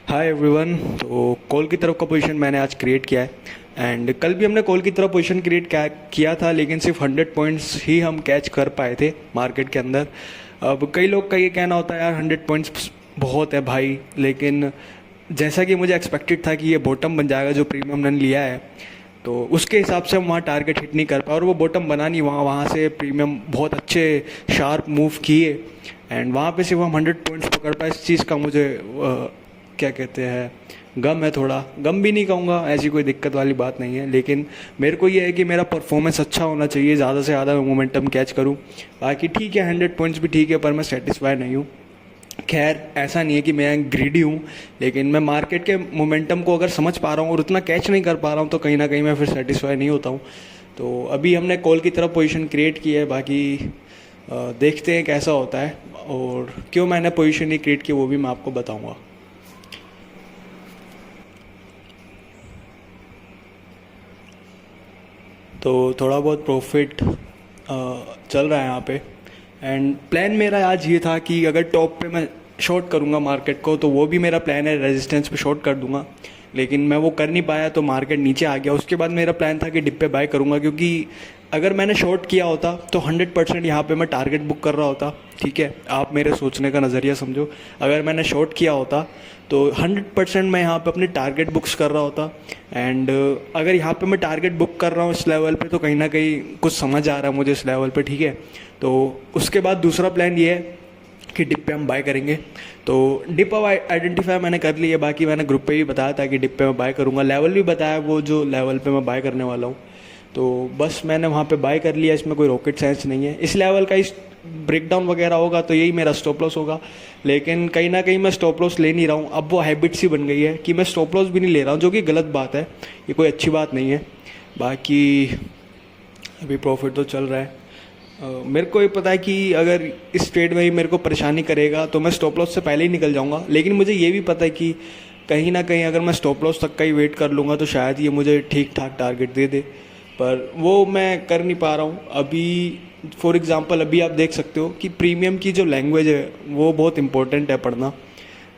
Hi everyone. तो call की तरफ का पोजीशन मैंने आज क्रिएट किया है एंड कल भी हमने कॉल की तरफ पोजीशन क्रिएट किया था, लेकिन सिर्फ 100 पॉइंट्स ही हम कैच कर पाए थे मार्केट के अंदर। अब कई लोग का ये कहना होता है यार 100 पॉइंट्स बहुत है भाई, लेकिन जैसा कि मुझे एक्सपेक्टेड था कि ये बॉटम बन जाएगा जो प्रीमियम ने लिया है, तो उसके हिसाब से हम वहाँ टारगेट हिट नहीं कर पाए और वो बॉटम बना नहीं। वहाँ से प्रीमियम बहुत अच्छे शार्प मूव किए एंड वहाँ पे सिर्फ हम 100 पॉइंट्स पकड़ पाए। इस चीज़ का मुझे क्या कहते हैं, गम है। थोड़ा गम भी नहीं कहूँगा, ऐसी कोई दिक्कत वाली बात नहीं है, लेकिन मेरे को ये है कि मेरा परफॉर्मेंस अच्छा होना चाहिए, ज़्यादा से ज़्यादा मैं मोमेंटम कैच करूँ। बाकी ठीक है, 100 पॉइंट्स भी ठीक है, पर मैं सेटिस्फाई नहीं हूँ। खैर, ऐसा नहीं है कि मैं ग्रीडी हूँ, लेकिन मैं मार्केट के मोमेंटम को अगर समझ पा रहा हूँ और उतना कैच नहीं कर पा रहा हूँ तो कहीं ना कहीं मैं फिर सेटिस्फाई नहीं होता हूँ। तो अभी हमने कॉल की तरफ पोजीशन क्रिएट की है, बाकी देखते हैं कैसा होता है और क्यों मैंने पोजीशन ही क्रिएट की वो भी मैं आपको बताऊँगा। तो थोड़ा बहुत प्रॉफिट चल रहा है यहाँ पे एंड प्लान मेरा आज ये था कि अगर टॉप पे मैं शॉर्ट करूँगा मार्केट को तो वो भी मेरा प्लान है, रेजिस्टेंस पे शॉर्ट कर दूंगा, लेकिन मैं वो कर नहीं पाया तो मार्केट नीचे आ गया। उसके बाद मेरा प्लान था कि डिप पे बाय करूँगा, क्योंकि अगर मैंने शॉर्ट किया होता तो 100% यहाँ पे मैं टारगेट बुक कर रहा होता। ठीक है, आप मेरे सोचने का नज़रिया समझो। अगर मैंने शॉर्ट किया होता तो 100% मैं यहाँ पे अपने टारगेट बुक्स कर रहा होता एंड अगर यहाँ पे मैं टारगेट बुक कर रहा हूँ इस लेवल पे तो कहीं ना कहीं कुछ समझ आ रहा है मुझे इस लेवल पे। ठीक है, तो उसके बाद दूसरा प्लान ये है कि डिप पे हम बाय करेंगे। तो डिप अब आइडेंटिफाई मैंने कर ली है, बाकी मैंने ग्रुप पे भी बताया था कि डिप पे मैं बाय करूँगा, लेवल भी बताया वो जो लेवल पे मैं बाय करने वाला हूँ। तो बस मैंने वहाँ पे बाय कर लिया, इसमें कोई रॉकेट साइंस नहीं है। इस लेवल का इस ब्रेकडाउन वगैरह होगा तो यही मेरा स्टॉप लॉस होगा, लेकिन कहीं ना कहीं मैं स्टॉप लॉस ले नहीं रहा हूँ। अब वो हैबिट सी बन गई है कि मैं स्टॉप लॉस भी नहीं ले रहा हूँ, जो कि गलत बात है, ये कोई अच्छी बात नहीं है। बाकी अभी प्रॉफिट तो चल रहा है। मेरे को ये पता है कि अगर इस ट्रेड में ही मेरे को परेशानी करेगा तो मैं स्टॉप लॉस से पहले ही निकल जाऊंगा, लेकिन मुझे ये भी पता है कि कहीं ना कहीं अगर मैं स्टॉप लॉस तक का ही वेट कर लूँगा तो शायद ये मुझे ठीक ठाक टारगेट दे दे, पर वो मैं कर नहीं पा रहा हूँ अभी। फॉर एग्ज़ाम्पल अभी आप देख सकते हो कि प्रीमियम की जो लैंग्वेज है वो बहुत इंपॉर्टेंट है पढ़ना।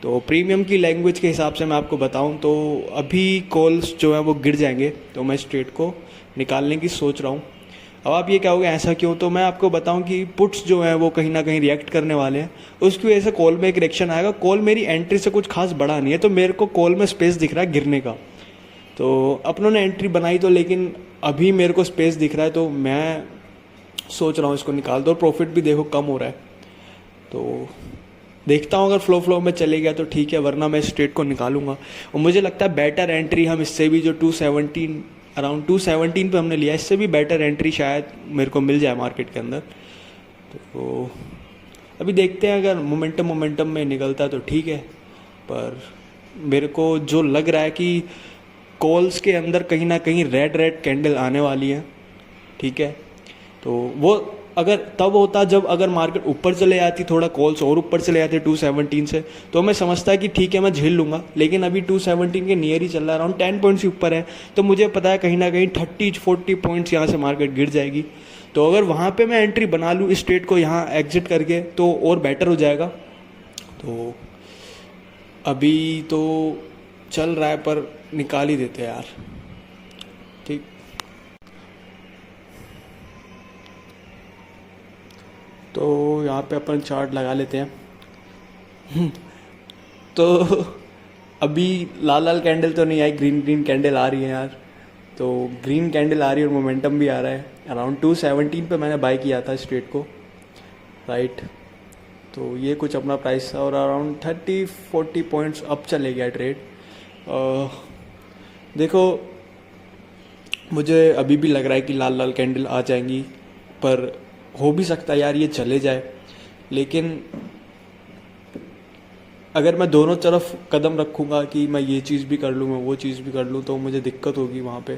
तो प्रीमियम की लैंग्वेज के हिसाब से मैं आपको बताऊं तो अभी कॉल्स जो है वो गिर जाएंगे, तो मैं इस ट्रेड को निकालने की सोच रहा हूँ। अब आप ये कहोगे ऐसा क्यों, तो मैं आपको बताऊं कि पुट्स जो है वो कहीं ना कहीं रिएक्ट करने वाले हैं, उसकी वजह से कॉल में एक रिएक्शन आएगा। कॉल मेरी एंट्री से कुछ खास बड़ा नहीं है, तो मेरे को कॉल में स्पेस दिख रहा है गिरने का। तो अपनों ने एंट्री बनाई तो, लेकिन अभी मेरे को स्पेस दिख रहा है तो मैं सोच रहा हूँ इसको निकाल दो। और प्रॉफिट भी देखो कम हो रहा है, तो देखता हूँ अगर फ्लो में चले गया तो ठीक है, वरना मैं इस ट्रेड को निकालूंगा। और मुझे लगता है बेटर एंट्री हम इससे भी जो 217 अराउंड 217 पे हमने लिया, इससे भी बेटर एंट्री शायद मेरे को मिल जाए मार्केट के अंदर। तो अभी देखते हैं, अगर मोमेंटम में निकलता है तो ठीक है, पर मेरे को जो लग रहा है कि कॉल्स के अंदर कहीं ना कहीं रेड कैंडल आने वाली है। ठीक है, तो वो अगर तब होता जब अगर मार्केट ऊपर चले जाती, थोड़ा कॉल्स और ऊपर चले जाते 217 से, तो मैं समझता है कि ठीक है मैं झेल लूँगा, लेकिन अभी 217 के नियर ही चल रहा है, अराउंड 10 पॉइंट्स ही ऊपर है, तो मुझे पता है कहीं ना कहीं 30-40 पॉइंट्स यहाँ से मार्केट गिर जाएगी। तो अगर वहाँ पे मैं एंट्री बना लूँ इस ट्रेड को यहाँ एग्जिट करके तो और बेटर हो जाएगा। तो अभी तो चल रहा है पर निकाल ही देते हैं यार। ठीक, तो यहाँ पे अपन चार्ट लगा लेते हैं। तो अभी लाल कैंडल तो नहीं आई, ग्रीन कैंडल आ रही है यार। तो ग्रीन कैंडल आ रही है और मोमेंटम भी आ रहा है। अराउंड 217 पे मैंने बाय किया था इस ट्रेड को, राइट। तो ये कुछ अपना प्राइस था और अराउंड 30-40 पॉइंट्स अप चले गया ट्रेड। देखो, मुझे अभी भी लग रहा है कि लाल कैंडल आ जाएंगी, पर हो भी सकता है यार ये चले जाए, लेकिन अगर मैं दोनों तरफ कदम रखूँगा कि मैं ये चीज़ भी कर लूँ मैं वो चीज़ भी कर लूँ तो मुझे दिक्कत होगी वहाँ पे,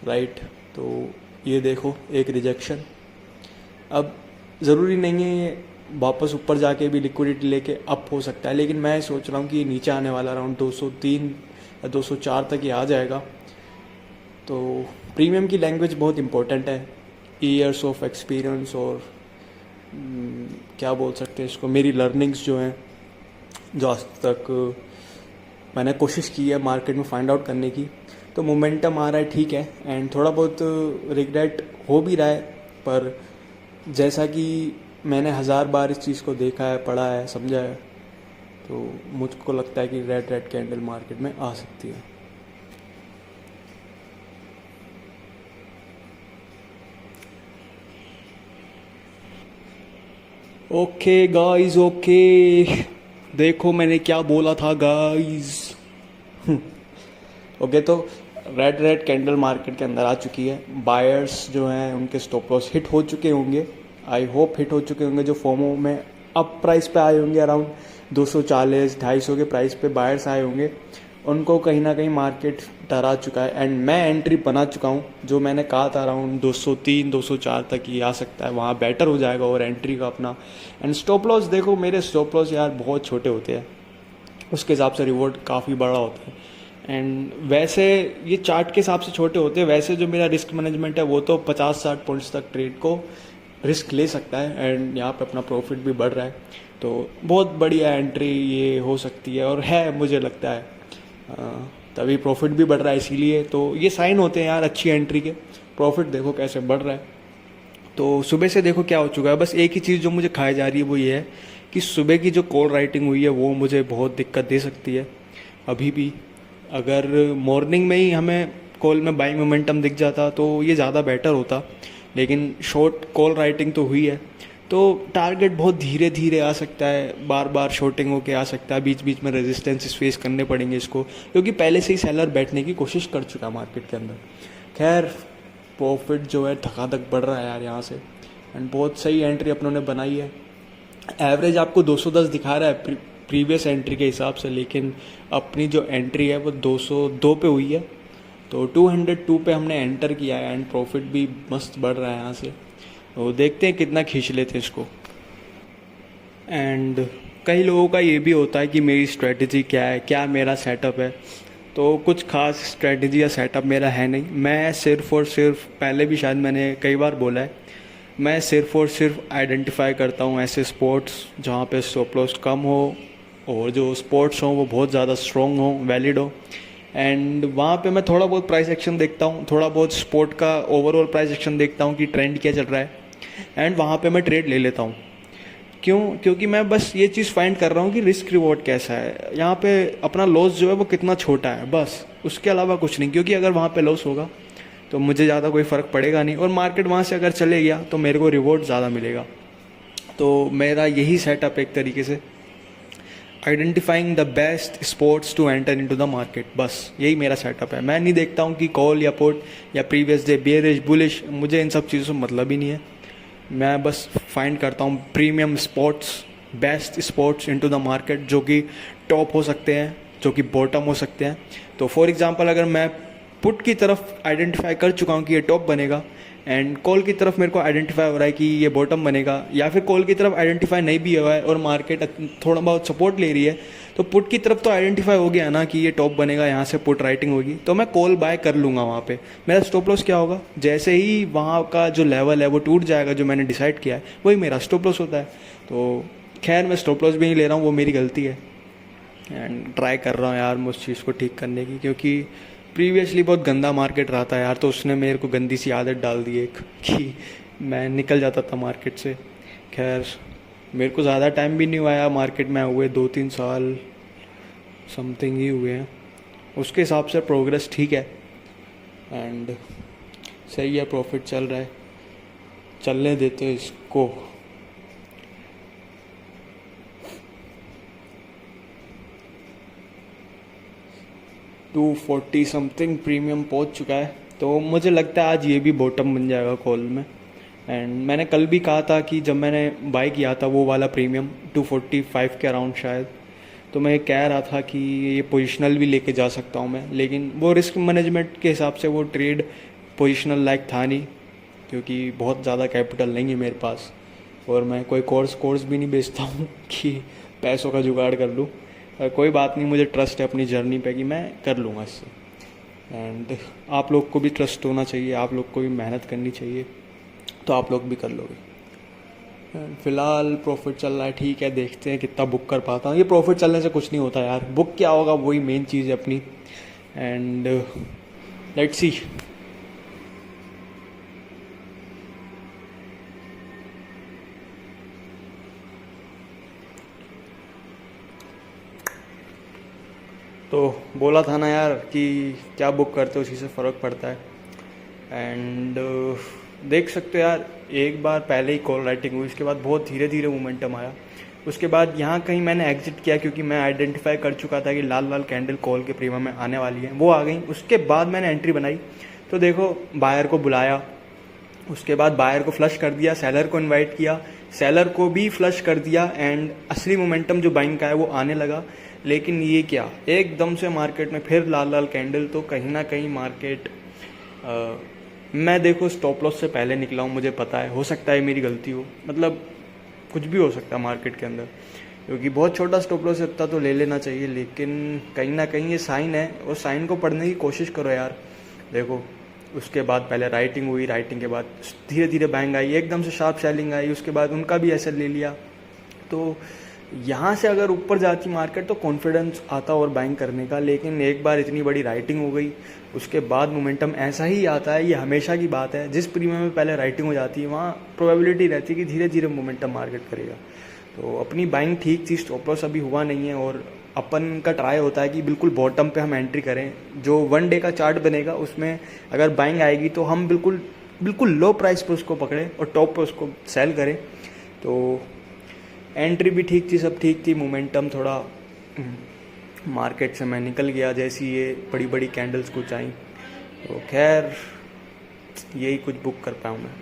राइट। तो ये देखो एक रिजेक्शन, अब ज़रूरी नहीं है ये वापस ऊपर जाके भी लिक्विडिटी लेके अप हो सकता है, लेकिन मैं सोच रहा हूँ कि नीचे आने वाला अराउंड 203 या 204 तक ही आ जाएगा। तो प्रीमियम की लैंग्वेज बहुत इंपॉर्टेंट है, ईयर्स ऑफ एक्सपीरियंस और क्या बोल सकते हैं इसको, मेरी लर्निंग्स जो हैं जो आज तक मैंने कोशिश की है मार्केट में फाइंड आउट करने की, तो मोमेंटम आ रहा है ठीक है, एंड थोड़ा बहुत रिग्रेट हो भी रहा है, पर जैसा कि मैंने 1000 बार इस चीज़ को देखा है, पढ़ा है, समझा है, तो मुझको लगता है कि रेड कैंडल मार्केट में आ सकती है। ओके गाइस, ओके, देखो मैंने क्या बोला था गाइस। ओके, तो रेड कैंडल मार्केट के अंदर आ चुकी है। बायर्स जो हैं उनके स्टॉप लॉस हिट हो चुके होंगे, आई होप हिट हो चुके होंगे, जो फोमो में अप प्राइस पे आए होंगे, अराउंड 240-250 के प्राइस पे बायर्स आए होंगे, उनको कहीं ना कहीं मार्केट डरा चुका है। एंड मैं एंट्री बना चुका हूँ, जो मैंने कहा था अराउंड 203-204 तक ही आ सकता है, वहाँ बेटर हो जाएगा और एंट्री का अपना। एंड स्टॉप लॉस देखो, मेरे स्टॉप लॉस यार बहुत छोटे होते हैं, उसके हिसाब से रिवॉर्ड काफ़ी बड़ा होता है। एंड वैसे ये चार्ट के हिसाब से छोटे होते हैं, वैसे जो मेरा रिस्क मैनेजमेंट है वो तो 50-60 पॉइंट्स तक ट्रेड को रिस्क ले सकता है, एंड यहाँ पे अपना प्रॉफिट भी बढ़ रहा है, तो बहुत बढ़िया एंट्री ये हो सकती है और है, मुझे लगता है तभी प्रॉफिट भी बढ़ रहा है, इसीलिए तो ये साइन होते हैं यार अच्छी एंट्री के। प्रॉफिट देखो कैसे बढ़ रहा है। तो सुबह से देखो क्या हो चुका है, बस एक ही चीज़ जो मुझे खाई जा रही है वो ये है कि सुबह की जो कॉल राइटिंग हुई है वो मुझे बहुत दिक्कत दे सकती है अभी भी। अगर मॉर्निंग में ही हमें कॉल में बाइंग मोमेंटम दिख जाता तो ये ज़्यादा बेटर होता, लेकिन शॉर्ट कॉल राइटिंग तो हुई है, तो टारगेट बहुत धीरे धीरे आ सकता है, बार बार शॉर्टिंग होके आ सकता है, बीच बीच में रेजिस्टेंसेस फेस करने पड़ेंगे इसको, क्योंकि पहले से ही सेलर बैठने की कोशिश कर चुका है मार्केट के अंदर। खैर, प्रॉफिट जो है धकाधक बढ़ रहा है यार यहाँ से, एंड बहुत सही एंट्री अपनों ने बनाई है। एवरेज आपको 210 दिखा रहा है प्रीवियस एंट्री के हिसाब से, लेकिन अपनी जो एंट्री है वो 202 पे हुई है, तो 202 पे हमने एंटर किया है, एंड प्रॉफिट भी मस्त बढ़ रहा है यहाँ से, तो देखते हैं कितना खींच लेते हैं इसको। एंड कई लोगों का ये भी होता है कि मेरी स्ट्रेटजी क्या है, क्या मेरा सेटअप है, तो कुछ खास स्ट्रेटजी या सेटअप मेरा है नहीं। मैं सिर्फ और सिर्फ, पहले भी शायद मैंने कई बार बोला है, मैं सिर्फ और सिर्फ आइडेंटिफाई करता हूँ ऐसे स्पोर्ट्स जहाँ पे स्टॉप लॉस कम हो और जो स्पोर्ट्स हों वो बहुत ज़्यादा स्ट्रॉन्ग हो, वैलिड हो, एंड वहाँ पे मैं थोड़ा बहुत प्राइस एक्शन देखता हूँ, थोड़ा बहुत स्पोर्ट का ओवरऑल प्राइस एक्शन देखता हूँ कि ट्रेंड क्या चल रहा है, एंड वहाँ पे मैं ट्रेड ले लेता हूँ। क्यों? क्योंकि मैं बस ये चीज़ फाइंड कर रहा हूँ कि रिस्क रिवॉर्ड कैसा है, यहाँ पे अपना लॉस जो है वो कितना छोटा है, बस उसके अलावा कुछ नहीं। क्योंकि अगर वहाँ पे लॉस होगा तो मुझे ज़्यादा कोई फ़र्क पड़ेगा नहीं, और मार्केट वहाँ से अगर चले गया तो मेरे को रिवॉर्ड ज़्यादा मिलेगा। तो मेरा यही सेटअप एक तरीके से, identifying the best sports to enter into the market, बस यही मेरा सेटअप है। मैं नहीं देखता हूँ कि कॉल या पुट या प्रीवियस डे बेयरिश बुलिश, मुझे इन सब चीज़ों से मतलब ही नहीं है। मैं बस फाइंड करता हूँ premium sports, best sports into the market, जो कि टॉप हो सकते हैं, जो कि बॉटम हो सकते हैं। तो फॉर एग्जांपल, अगर मैं पुट की तरफ आइडेंटिफाई कर चुका हूँ कि ये टॉप बनेगा, एंड कॉल की तरफ मेरे को आइडेंटिफाई हो रहा है कि ये बॉटम बनेगा, या फिर कॉल की तरफ आइडेंटिफाई नहीं भी हुआ है और मार्केट थोड़ा बहुत सपोर्ट ले रही है, तो पुट की तरफ तो आइडेंटिफाई हो गया ना कि ये टॉप बनेगा, यहाँ से पुट राइटिंग होगी, तो मैं कॉल बाय कर लूँगा। वहाँ पे मेरा स्टॉप लॉस क्या होगा, जैसे ही वहाँ का जो लेवल है वो टूट जाएगा जो मैंने डिसाइड किया है, वही मेरा स्टॉप लॉस होता है। तो खैर, मैं स्टॉप लॉस भी नहीं ले रहा हूँ, वो मेरी गलती है, एंड ट्राई कर रहा हूँ यार मैं उस चीज़ को ठीक करने की, क्योंकि प्रीवियसली बहुत गंदा मार्केट रहा था यार, तो उसने मेरे को गंदी सी आदत डाल दी एक कि मैं निकल जाता था मार्केट से। खैर, मेरे को ज़्यादा टाइम भी नहीं हुआ यार मार्केट में हुए, 2-3 साल समथिंग ही हुए हैं, उसके हिसाब से प्रोग्रेस ठीक है, एंड सही है, प्रॉफिट चल रहा है, चलने देते हैं इसको। टू 40 समथिंग प्रीमियम पहुंच चुका है, तो मुझे लगता है आज ये भी बॉटम बन जाएगा कॉल में। एंड मैंने कल भी कहा था कि जब मैंने बाय किया था वो वाला प्रीमियम 245 के अराउंड शायद, तो मैं कह रहा था कि ये पोजिशनल भी लेके जा सकता हूँ मैं, लेकिन वो रिस्क मैनेजमेंट के हिसाब से वो ट्रेड पोजिशनल लायक था नहीं, क्योंकि बहुत ज़्यादा कैपिटल नहीं है मेरे पास, और मैं कोई कोर्स भी नहीं बेचता हूँ कि पैसों का जुगाड़ कर लूँ। कोई बात नहीं, मुझे ट्रस्ट है अपनी जर्नी पे कि मैं कर लूँगा इससे, एंड आप लोग को भी ट्रस्ट होना चाहिए, आप लोग को भी मेहनत करनी चाहिए, तो आप लोग भी कर लोगे। फ़िलहाल प्रॉफिट चल रहा है, ठीक है, देखते हैं कितना बुक कर पाता हूँ। ये प्रॉफिट चलने से कुछ नहीं होता यार, बुक क्या होगा वही मेन चीज़ है अपनी। And let's see. तो बोला था ना यार कि क्या बुक करते हो उसी से फ़र्क पड़ता है। एंड देख सकते हो यार, एक बार पहले ही कॉल राइटिंग हुई, उसके बाद बहुत धीरे धीरे मोमेंटम आया। उसके बाद यहाँ कहीं मैंने एग्जिट किया क्योंकि मैं आइडेंटिफाई कर चुका था कि लाल लाल कैंडल कॉल के प्रीमियम में आने वाली है, वो आ गई। उसके बाद मैंने एंट्री बनाई, तो देखो बायर को बुलाया, उसके बाद बायर को फ्लश कर दिया, सेलर को इनवाइट किया, सेलर को भी फ्लश कर दिया, एंड असली मोमेंटम जो बाइंग का है वो आने लगा। लेकिन ये क्या, एकदम से मार्केट में फिर लाल लाल कैंडल, तो कहीं ना कहीं मार्केट मैं देखो स्टॉप लॉस से पहले निकला हूँ, मुझे पता है, हो सकता है मेरी गलती हो, मतलब कुछ भी हो सकता है मार्केट के अंदर, क्योंकि बहुत छोटा स्टॉप लॉस इतना तो ले लेना चाहिए। लेकिन कहीं ना कहीं ये साइन है, और साइन को पढ़ने की कोशिश करो यार। देखो उसके बाद पहले राइटिंग हुई, राइटिंग के बाद धीरे धीरे बाइंग आई, एकदम से शार्प सेलिंग आई, उसके बाद उनका भी ऐसे ले लिया। तो यहाँ से अगर ऊपर जाती मार्केट तो कॉन्फिडेंस आता और बाइंग करने का। लेकिन एक बार इतनी बड़ी राइटिंग हो गई, उसके बाद मोमेंटम ऐसा ही आता है, ये हमेशा की बात है। जिस प्रीमियम में पहले राइटिंग हो जाती है वहाँ प्रोबेबिलिटी रहती है कि धीरे धीरे मोमेंटम मार्केट करेगा। तो अपनी बाइंग ठीक थी, स्टॉप लॉस अभी हुआ नहीं है, और अपन का ट्राई होता है कि बिल्कुल बॉटम पे हम एंट्री करें। जो 1 डे का चार्ट बनेगा उसमें अगर बाइंग आएगी तो हम बिल्कुल बिल्कुल लो प्राइस पे उसको पकड़ें और टॉप पे उसको सेल करें। तो एंट्री भी ठीक थी, सब ठीक थी, मोमेंटम थोड़ा मार्केट से मैं निकल गया जैसी ये बड़ी बड़ी कैंडल्स कुछ आई। तो खैर यही कुछ बुक कर पाऊँ मैं।